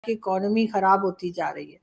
की इकोनॉमी खराब होती जा रही है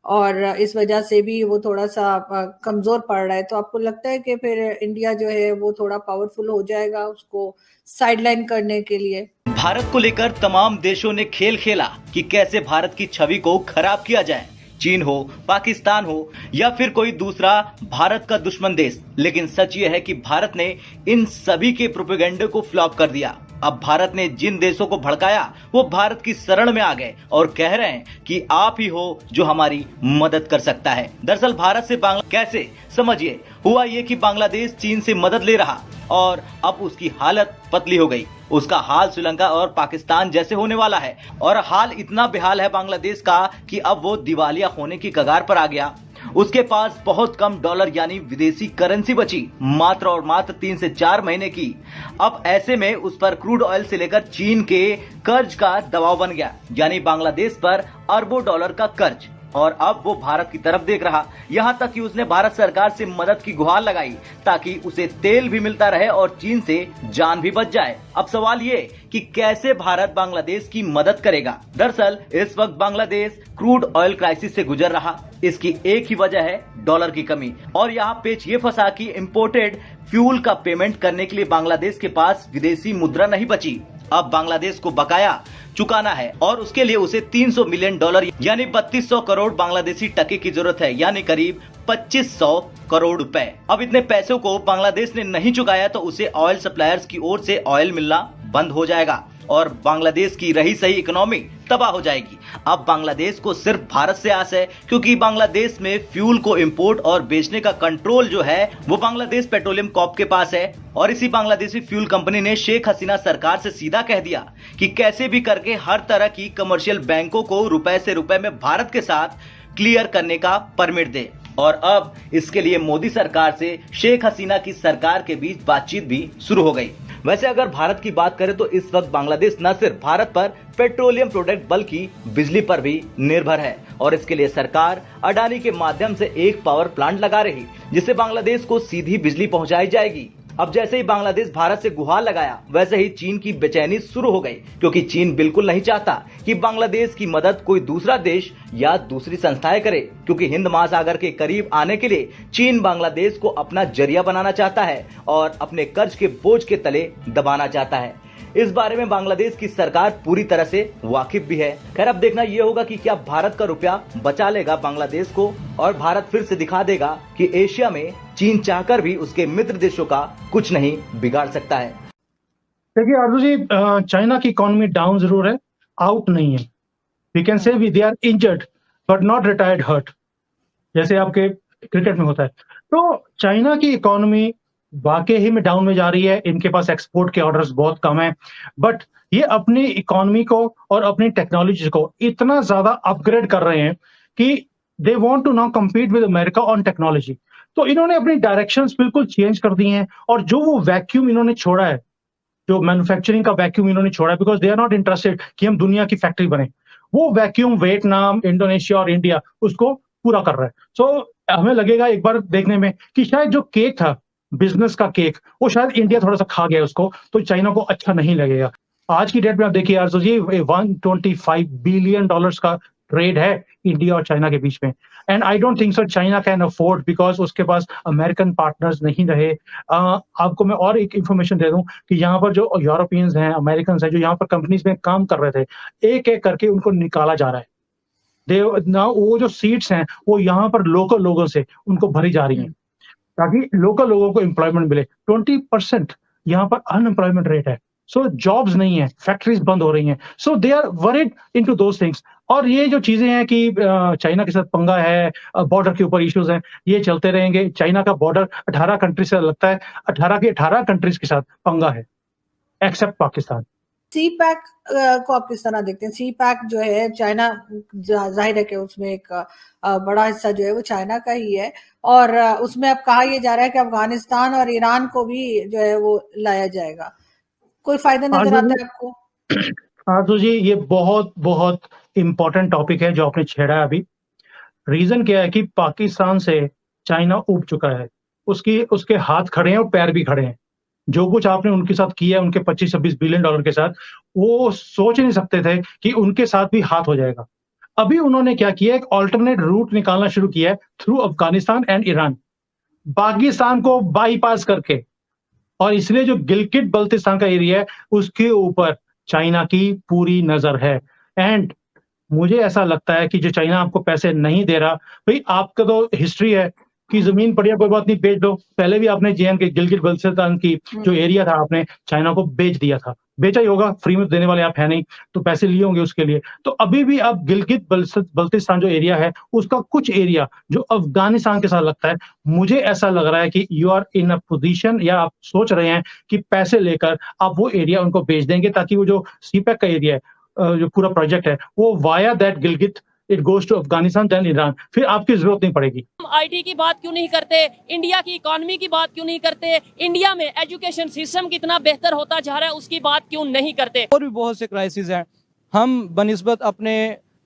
और इस वजह से भी वो थोड़ा-सा कमज़ोर पड़ रहा है। तो आपको लगता है कि फिर इंडिया जो है वो थोड़ा पावरफुल हो जाएगा उसको साइडलाइन करने के लिए? भारत को लेकर तमाम देशों ने खेल खेला कि कैसे भारत की छवि को खराब किया जाए। चीन हो, पाकिस्तान हो या फिर कोई दूसरा भारत का दुश्मन देश। लेकिन सच ये है कि भारत ने इन सभी के प्रोपेगेंडे को फ्लॉप कर दिया। अब भारत ने जिन देशों को भड़काया वो भारत की शरण में आ गए और कह रहे हैं कि आप ही हो जो हमारी मदद कर सकता है। दरअसल भारत से बांग्ला कैसे, समझिए, हुआ ये कि बांग्लादेश चीन से मदद ले रहा और अब उसकी हालत पतली हो गई। उसका हाल श्रीलंका और पाकिस्तान जैसे होने वाला है और हाल इतना बेहाल है बांग्लादेश का कि अब वो दिवालिया होने की कगार पर आ गया। उसके पास बहुत कम डॉलर यानी विदेशी करेंसी बची, मात्र और मात्र 3 से 4 महीने की। अब ऐसे में उस पर क्रूड ऑयल से लेकर चीन के कर्ज का दबाव बन गया, यानी बांग्लादेश पर अरबों डॉलर का कर्ज। और अब वो भारत की तरफ देख रहा, यहाँ तक कि उसने भारत सरकार से मदद की गुहार लगाई ताकि उसे तेल भी मिलता रहे और चीन से जान भी बच जाए। अब सवाल ये कि कैसे भारत बांग्लादेश की मदद करेगा। दरअसल इस वक्त बांग्लादेश क्रूड ऑयल क्राइसिस से गुजर रहा। इसकी एक ही वजह है डॉलर की कमी। और यहाँ पेच ये फंसा कि इम्पोर्टेड फ्यूल का पेमेंट करने के लिए बांग्लादेश के पास विदेशी मुद्रा नहीं बची। अब बांग्लादेश को बकाया चुकाना है और उसके लिए उसे 300 मिलियन डॉलर यानी 3200 करोड़ बांग्लादेशी टके की जरूरत है, यानी करीब 2500 करोड़ रुपए। अब इतने पैसों को बांग्लादेश ने नहीं चुकाया तो उसे ऑयल सप्लायर्स की ओर से ऑयल मिलना बंद हो जाएगा और बांग्लादेश की रही सही इकोनॉमी तबाह हो जाएगी। अब बांग्लादेश को सिर्फ भारत से आस है क्योंकि बांग्लादेश में फ्यूल को इंपोर्ट और बेचने का कंट्रोल जो है वो बांग्लादेश पेट्रोलियम कॉर्प के पास है। और इसी बांग्लादेशी फ्यूल कंपनी ने शेख हसीना सरकार से सीधा कह दिया कि कैसे भी करके हर तरह की कमर्शियल बैंकों को रुपए से रुपए में भारत के साथ क्लियर करने का परमिट दे। और अब इसके लिए मोदी सरकार से शेख हसीना की सरकार के बीच बातचीत भी शुरू हो गई। वैसे अगर भारत की बात करें तो इस वक्त बांग्लादेश न सिर्फ भारत पर पेट्रोलियम प्रोडक्ट बल्कि बिजली पर भी निर्भर है और इसके लिए सरकार अडानी के माध्यम से एक पावर प्लांट लगा रही जिससे बांग्लादेश को सीधी बिजली पहुंचाई जाएगी। अब जैसे ही बांग्लादेश भारत से गुहार लगाया वैसे ही चीन की बेचैनी शुरू हो गई क्योंकि चीन बिल्कुल नहीं चाहता कि बांग्लादेश की मदद कोई दूसरा देश या दूसरी संस्थाएं करे, क्योंकि हिंद महासागर के करीब आने के लिए चीन बांग्लादेश को अपना जरिया बनाना चाहता है और अपने कर्ज के बोझ के तले दबाना चाहता है। इस बारे में बांग्लादेश की सरकार पूरी तरह से वाकिफ भी है। खैर अब देखना ये होगा कि क्या भारत का रुपया बचा लेगा बांग्लादेश को और भारत फिर से दिखा देगा कि एशिया में चीन चाहकर भी उसके मित्र देशों का कुछ नहीं बिगाड़ सकता है। देखिए आरजू जी, चाइना की इकोनॉमी डाउन जरूर है, आउट नहीं है। We can say they are injured but not retired hurt, जैसे आपके क्रिकेट में होता है। तो चाइना की इकोनॉमी वाकई ही में डाउन में जा रही है। इनके पास एक्सपोर्ट के ऑर्डर्स बहुत कम है, बट ये अपनी इकोनॉमी को और अपनी टेक्नोलॉजी को इतना ज्यादा अपग्रेड कर रहे हैं कि they want to now compete with America on technology. तो इन्होंने अपनी डायरेक्शंस बिल्कुल चेंज कर दी हैं और जो वो वैक्यूम इन्होंने छोड़ा है, जो मैन्युफैक्चरिंग का वैक्यूम इन्होंने छोड़ा है, because they are not interested कि हम दुनिया की फैक्ट्री बने, वो वैक्यूम वियतनाम, इंडोनेशिया और इंडिया उसको पूरा कर रहा है। सो हमें लगेगा एक बार देखने में कि शायद जो केक था, बिजनेस का केक, वो शायद इंडिया थोड़ा सा खा गया उसको, तो चाइना को अच्छा नहीं लगेगा। आज की डेट में आप देखिए यार, ये 125 बिलियन डॉलर्स का ट्रेड है इंडिया और चाइना के बीच में। And I don't think so China can afford, because उसके पास अमेरिकन पार्टनर्स नहीं रहे। आपको मैं और एक इंफॉर्मेशन दे दूं कि यहाँ पर जो यूरोपियंस हैं, अमेरिकन हैं, जो यहाँ पर कंपनीज में काम कर रहे थे, एक एक करके उनको निकाला जा रहा है। वो जो सीट्स हैं वो यहाँ पर लोकल लोगों से उनको भरी जा रही हैं ताकि लोकल लोगों को एम्प्लॉयमेंट मिले। 20% यहाँ पर अनएम्प्लॉयमेंट रेट है। सो जॉब्स नहीं है, फैक्ट्रीज बंद हो रही हैं। So they are worried into those things. और ये जो चीजें हैं कि चाइना के साथ पंगा है, बॉर्डर के ऊपर इश्यूज हैं, ये चलते रहेंगे। चाइना का बॉर्डर 18 कंट्रीज से लगता है, 18 के 18 कंट्रीज के साथ पंगा है एक्सेप्ट पाकिस्तान। सी पैक को आप किस तरह देखते हैं? सी पैक जो है चाइना, जाहिर है कि उसमें एक बड़ा हिस्सा जो है वो चाइना का ही है और उसमें अब कहा यह जा रहा है कि अफगानिस्तान और ईरान को भी जो है वो लाया जाएगा। कोई फायदा नजर आता है आपको? आरजू जी, ये बहुत बहुत इंपॉर्टेंट टॉपिक है जो आपने छेड़ा है अभी। रीजन क्या है कि पाकिस्तान से चाइना उब चुका है, उसके हाथ खड़े हैं और पैर भी खड़े हैं। जो कुछ आपने उनके साथ किया है, उनके 25-26 बिलियन डॉलर के साथ, वो सोच नहीं सकते थे कि उनके साथ भी हाथ हो जाएगा। अभी उन्होंने क्या किया, एक ऑल्टरनेट रूट निकालना शुरू किया है through Afghanistan and Iran, Pakistan को बाईपास करके। और इसलिए जो गिलगिट बल्तिस्तान का एरिया है उसके ऊपर चाइना की पूरी नजर है। एंड मुझे ऐसा लगता है कि जो चाइना आपको पैसे नहीं दे रहा, भाई आपका तो हिस्ट्री है कि जमीन पड़ी है, कोई बात नहीं, बेच दो। पहले भी आपने जे के गिलगिट बल्तिस्तान की जो एरिया था आपने चाइना को बेच दिया था, बेचा ही होगा, फ्री में देने वाले आप है नहीं, तो पैसे लिए होंगे उसके लिए। तो अभी भी आप गिलगिट बल्तिस्तान जो एरिया है उसका कुछ एरिया जो अफगानिस्तान के साथ लगता है, मुझे ऐसा लग रहा है कि you are in a position, या आप सोच रहे हैं कि पैसे लेकर आप वो एरिया उनको बेच देंगे, ताकि वो जो सीपैक का एरिया है, जो पूरा प्रोजेक्ट है, वो via that Gilgit it goes to Afghanistan then Iran, फिर आपकी जरूरत नहीं पड़ेगी। हम आईटी की बात क्यों नहीं करते, इंडिया की इकोनॉमी की बात क्यों नहीं करते, इंडिया में एजुकेशन सिस्टम कितना बेहतर होता जा रहा है उसकी बात क्यों नहीं करते। और भी बहुत से क्राइसिस हैं। हम बनिस्बत अपने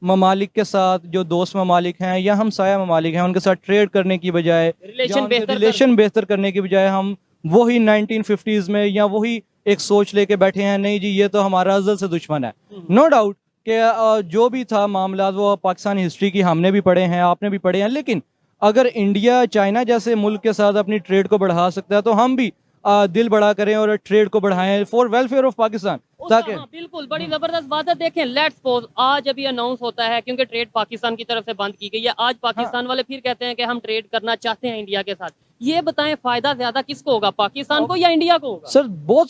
ममालिक के साथ, जो दोस्त ममालिक हैं या हमसाया ममालिक हैं, उनके साथ ट्रेड करने की बजाय, रिलेशन बेहतर करने की बजाय हम वही 1950s में या वही एक सोच लेके बैठे हैं, नहीं जी ये तो हमारा अज़ल से दुश्मन है। नो डाउट कि जो भी था मामला वो पाकिस्तानी हिस्ट्री की हमने भी पढ़े हैं, आपने भी पढ़े हैं, लेकिन अगर इंडिया चाइना जैसे मुल्क के साथ अपनी ट्रेड को बढ़ा सकता है तो हम भी दिल बड़ा करें और ट्रेड को बढ़ाएं फॉर वेलफेयर ऑफ पाकिस्तान। ताकि बिल्कुल बड़ी जबरदस्त बात है। देखें, लेट्स सपोज आज अभी अनाउंस होता है, क्योंकि ट्रेड पाकिस्तान की तरफ से बंद की गई है, आज पाकिस्तान वाले फिर कहते हैं कि हम ट्रेड करना चाहते हैं इंडिया के साथ। ये बताएं फायदा ज्यादा किसको होगा, पाकिस्तान को या इंडिया को होगा? सर बहुत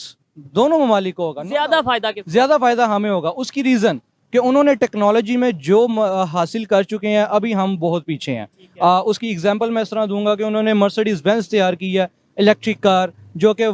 दोनों ममालिक को होगा। ज्यादा फायदा हमें होगा। उसकी रीजन कि उन्होंने टेक्नोलॉजी में जो हासिल कर चुके हैं, अभी हम बहुत पीछे हैं। उसकी एग्जांपल मैं इस तरह दूंगा कि उन्होंने मर्सिडीज बेंज तैयार की है, इलेक्ट्रिक कार, जो कि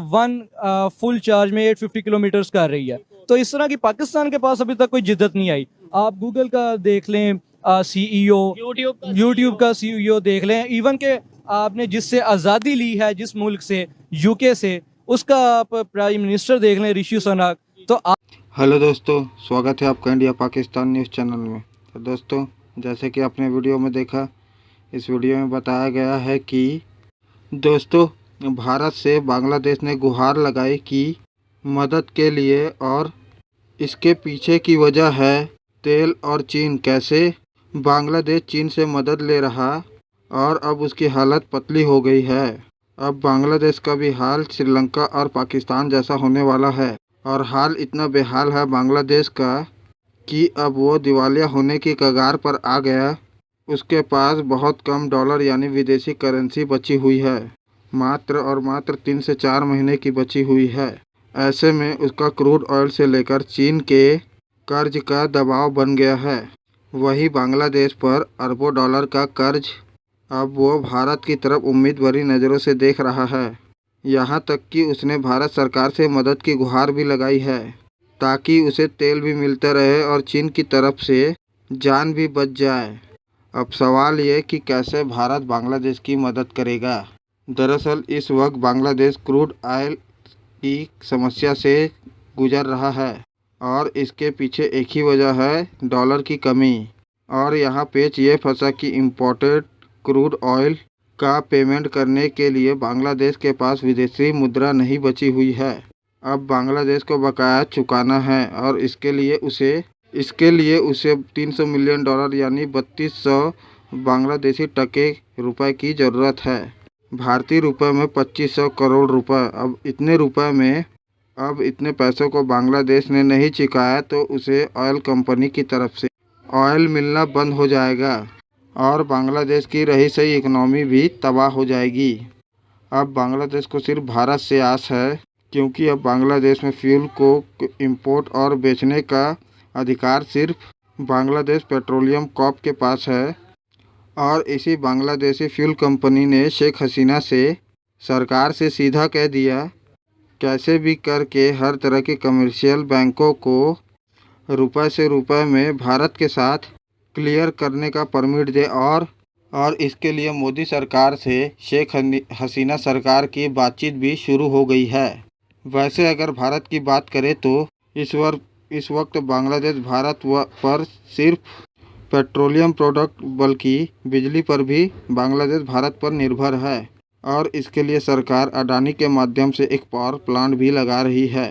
फुल चार्ज में 850 किलोमीटर्स कर रही है। तो इस तरह की पाकिस्तान के पास अभी तक कोई जिद्दत नहीं आई। आप गूगल का देख लें सीईओ, यूट्यूब का सीईओ देख लें, इवन के आपने जिससे आज़ादी ली है जिस मुल्क से, यूके से, उसका आप प्राइम मिनिस्टर देख लें, ऋषि सुनक। तो हेलो दोस्तों, स्वागत है आपका इंडिया पाकिस्तान न्यूज़ चैनल में। तो दोस्तों, जैसे कि आपने वीडियो में देखा, इस वीडियो में बताया गया है कि दोस्तों भारत से बांग्लादेश ने गुहार लगाई कि मदद के लिए, और इसके पीछे की वजह है तेल और चीन। कैसे बांग्लादेश चीन से मदद ले रहा और अब उसकी हालत पतली हो गई है। अब बांग्लादेश का भी हाल श्रीलंका और पाकिस्तान जैसा होने वाला है, और हाल इतना बेहाल है बांग्लादेश का कि अब वो दिवालिया होने की कगार पर आ गया। उसके पास बहुत कम डॉलर यानी विदेशी करेंसी बची हुई है, मात्र और मात्र 3 से 4 महीने की बची हुई है। ऐसे में उसका क्रूड ऑयल से लेकर चीन के कर्ज का दबाव बन गया है। वही बांग्लादेश पर अरबों डॉलर का कर्ज अब वो भारत की तरफ उम्मीद भरी नज़रों से देख रहा है। यहाँ तक कि उसने भारत सरकार से मदद की गुहार भी लगाई है, ताकि उसे तेल भी मिलता रहे और चीन की तरफ से जान भी बच जाए। अब सवाल ये कि कैसे भारत बांग्लादेश की मदद करेगा। दरअसल इस वक्त बांग्लादेश क्रूड ऑयल की समस्या से गुजर रहा है, और इसके पीछे एक ही वजह है, डॉलर की कमी। और यहाँ पेच ये फंसा कि इम्पोर्टेड क्रूड ऑयल का पेमेंट करने के लिए बांग्लादेश के पास विदेशी मुद्रा नहीं बची हुई है। अब बांग्लादेश को बकाया चुकाना है, और इसके लिए उसे 300 मिलियन डॉलर यानी 3200 बांग्लादेशी टके रुपए की ज़रूरत है। भारतीय रुपए में 2500 करोड़ रुपए। अब इतने पैसों को बांग्लादेश ने नहीं चुकाया तो उसे ऑयल कंपनी की तरफ से ऑयल मिलना बंद हो जाएगा, और बांग्लादेश की रही सही इकनॉमी भी तबाह हो जाएगी। अब बांग्लादेश को सिर्फ भारत से आस है, क्योंकि अब बांग्लादेश में फ्यूल को इंपोर्ट और बेचने का अधिकार सिर्फ बांग्लादेश पेट्रोलियम कॉर्प के पास है। और इसी बांग्लादेशी फ्यूल कंपनी ने शेख हसीना से सरकार से सीधा कह दिया, कैसे भी करके हर तरह के कमर्शियल बैंकों को रुपए से रुपए में भारत के साथ क्लियर करने का परमिट दे। और इसके लिए मोदी सरकार से शेख हसीना सरकार की बातचीत भी शुरू हो गई है। वैसे अगर भारत की बात करें तो इस वक्त बांग्लादेश भारत पर सिर्फ पेट्रोलियम प्रोडक्ट बल्कि बिजली पर भी बांग्लादेश भारत पर निर्भर है, और इसके लिए सरकार अडानी के माध्यम से एक पावर प्लांट भी लगा रही है,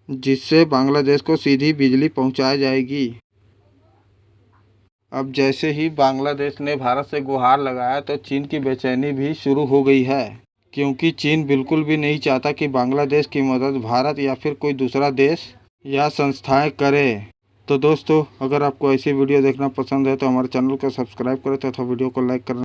जिससे बांग्लादेश को सीधी बिजली पहुंचाई जाएगी। अब जैसे ही बांग्लादेश ने भारत से गुहार लगाया तो चीन की बेचैनी भी शुरू हो गई है, क्योंकि चीन बिल्कुल भी नहीं चाहता कि बांग्लादेश की मदद भारत या फिर कोई दूसरा देश या संस्थाएं करे। तो दोस्तों, अगर आपको ऐसी वीडियो देखना पसंद है तो हमारे चैनल को सब्सक्राइब करें तथा वीडियो को लाइक करना